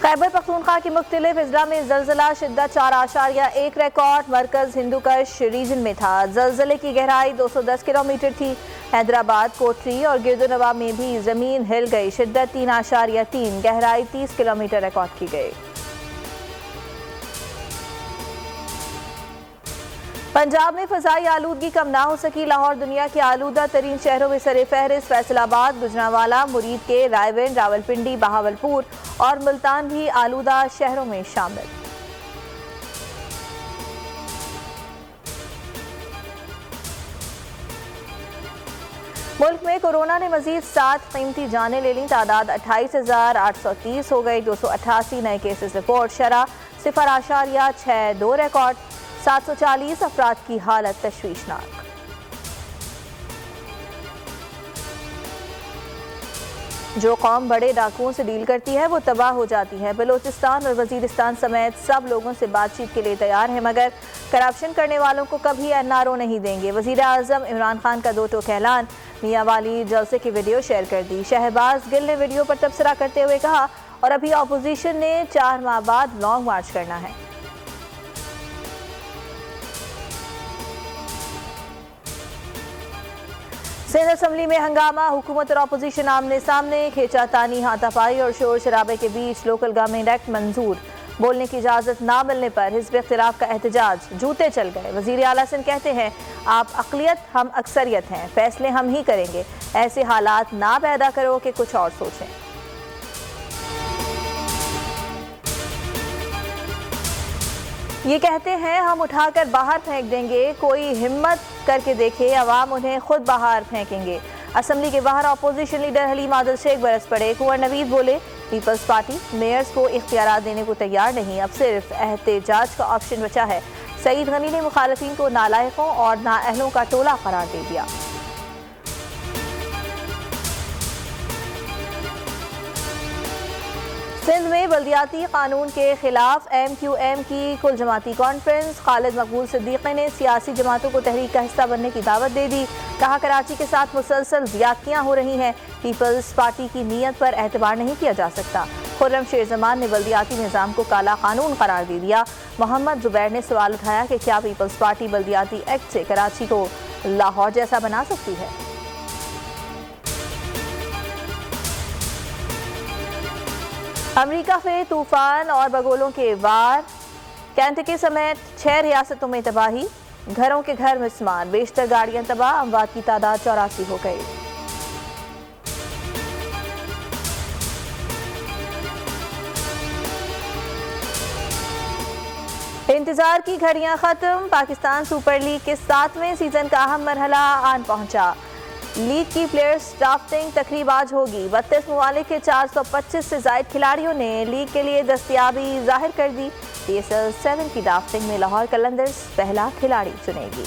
खैबर पख्तूनख्वा की मुख्तलिफ अजला में ज़लज़ला शिद्दत 4.1 रिकॉर्ड मरकज़ हिंदूकश रीजन में था। ज़लज़ले की गहराई 210 किलोमीटर थी। हैदराबाद, कोटरी और गिरदोनवा में भी ज़मीन हिल गई। शिद्दत 3.3, गहराई 30 किलोमीटर रिकॉर्ड की गई। पंजाब में फ़ज़ाई आलूदगी कम ना हो सकी। लाहौर दुनिया के आलूदा तरीन शहरों में सरे फहरिस्त। फैसलाबाद, गुजरांवाला, मुरीद के, रायवेंड, रावलपिंडी, बहावलपुर और मुल्तान भी आलूदा शहरों में शामिल। मुल्क में कोरोना ने मजीद 7 कीमती जानें ले ली। तादाद 28,830 हो गई। 288 नए केसेस रिपोर्ट। शरह 0.62 रिकॉर्ड। 740 अफराद की हालत तशवीशनाक। जो कौम बड़े डाकुओं से डील करती है वो तबाह हो जाती है। बलोचिस्तान और वजीरिस्तान समेत सब लोगों से बातचीत के लिए तैयार है, मगर करप्शन करने वालों को कभी एनआरओ नहीं देंगे। वजीर आज़म इमरान खान का दो टोक ऐलान। मियां वाली जलसे की वीडियो शेयर कर दी। शहबाज गिल ने वीडियो पर तबसरा करते हुए कहा, और अभी अपोजिशन ने 4 माह बाद लॉन्ग मार्च करना है। सिंध असम्बली में हंगामा। हुकूमत और अपोजिशन आमने सामने। खींचातानी, हाथापाई और शोर शराबे के बीच लोकल गवर्नमेंट एक्ट मंजूर। बोलने की इजाज़त ना मिलने पर हिज़्ब इख्तिलाफ का एहतजाज। जूते चल गए। वज़ीर आला सिंध कहते हैं, आप अक़लियत, हम अक्सरियत हैं, फैसले हम ही करेंगे। ऐसे हालात ना पैदा करो कि कुछ और सोचें। ये कहते हैं, हम उठाकर बाहर फेंक देंगे। कोई हिम्मत करके देखे, अवाम उन्हें खुद बाहर फेंकेंगे। असम्बली के बाहर अपोजिशन लीडर हलीम आदिल शेख बरस पड़े। कुंवर नवीद बोले, पीपल्स पार्टी मेयर्स को इख्तियारात देने को तैयार नहीं, अब सिर्फ एहतजाज का ऑप्शन बचा है। सईद गनी ने मुखालफिन को नालायकों और नाअहलों का टोला करार दे दिया। सिंध में बल्दियाती कानून के खिलाफ MQM की कुल जमाती कॉन्फ्रेंस। खालिद मकबूल सिद्दीकी ने सियासी जमातों को तहरीक का हिस्सा बनने की दावत दे दी। कहा, कराची के साथ मुसलसल ज़्यादतियाँ हो रही हैं। पीपल्स पार्टी की नीयत पर एतबार नहीं किया जा सकता। खुर्रम शेर जमान ने बल्दियाती निज़ाम को काला कानून करार दे दिया। मोहम्मद जुबैर ने सवाल उठाया कि क्या पीपल्स पार्टी बल्दियाती एक्ट से कराची को लाहौर जैसा बना सकती है। अमेरिका से तूफान और बगोलों के वार। कैंटकी समेत 6 रियासतों में तबाही। घरों के घर मिसमार, बेशतर गाड़ियां तबाह। अमवात की तादाद 84 हो गई। इंतजार की घड़ियां खत्म। पाकिस्तान सुपर लीग के 7वें सीजन का अहम मरहला आन पहुंचा। लीग की प्लेयर्स ड्राफ्टिंग तकरीब आज होगी। 32 ममालिक के 425 से जायद खिलाड़ियों ने लीग के लिए दस्तयाबी जाहिर कर दी। PSL 7 की ड्राफ्टिंग में लाहौर कलंदर्स पहला खिलाड़ी चुनेगी।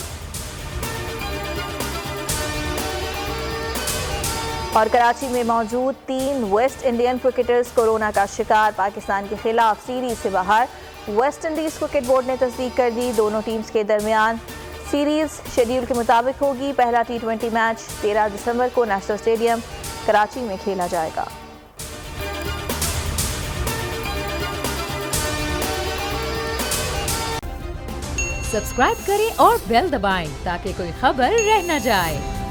और कराची में मौजूद 3 वेस्ट इंडियन क्रिकेटर्स कोरोना का शिकार। पाकिस्तान के खिलाफ सीरीज से बाहर। वेस्ट इंडीज क्रिकेट बोर्ड ने तस्दीक कर दी। दोनों टीम्स के दरमियान सीरीज शेड्यूल के मुताबिक होगी। पहला T20 मैच 13 दिसंबर को नेशनल स्टेडियम कराची में खेला जाएगा। सब्सक्राइब करें और बेल दबाएं ताकि कोई खबर रह न जाए।